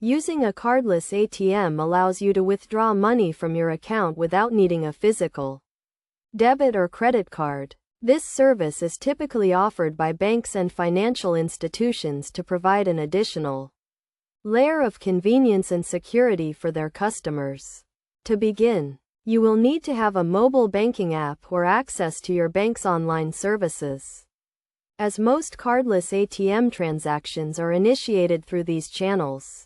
Using a cardless ATM allows you to withdraw money from your account without needing a physical debit or credit card. This service is typically offered by banks and financial institutions to provide an additional layer of convenience and security for their customers. To begin, you will need to have a mobile banking app or access to your bank's online services, as most cardless ATM transactions are initiated through these channels.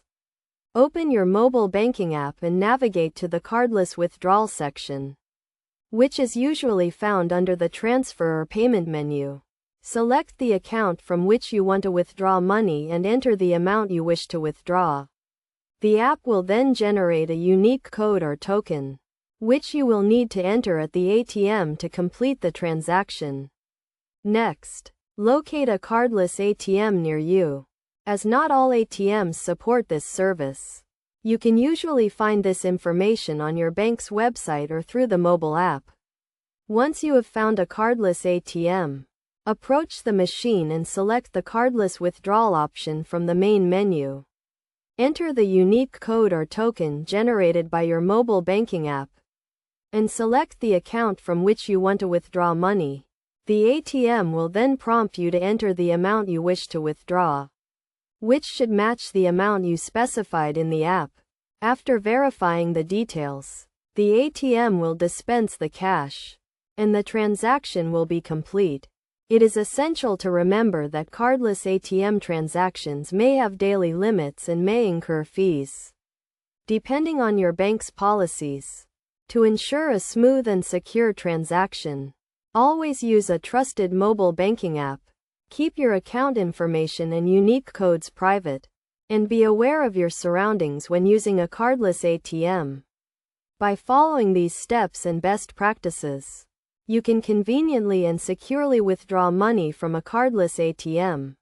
Open your mobile banking app and navigate to the cardless withdrawal section, which is usually found under the transfer or payment menu. Select the account from which you want to withdraw money and enter the amount you wish to withdraw. The app will then generate a unique code or token, which you will need to enter at the ATM to complete the transaction. Next, locate a cardless ATM near you. As not all ATMs support this service, you can usually find this information on your bank's website or through the mobile app. Once you have found a cardless ATM, approach the machine and select the cardless withdrawal option from the main menu. Enter the unique code or token generated by your mobile banking app, and select the account from which you want to withdraw money. The ATM will then prompt you to enter the amount you wish to withdraw, which should match the amount you specified in the app. After verifying the details, the ATM will dispense the cash, and the transaction will be complete. It is essential to remember that cardless ATM transactions may have daily limits and may incur fees, depending on your bank's policies. To ensure a smooth and secure transaction, always use a trusted mobile banking app. Keep your account information and unique codes private, and be aware of your surroundings when using a cardless ATM. By following these steps and best practices, you can conveniently and securely withdraw money from a cardless ATM.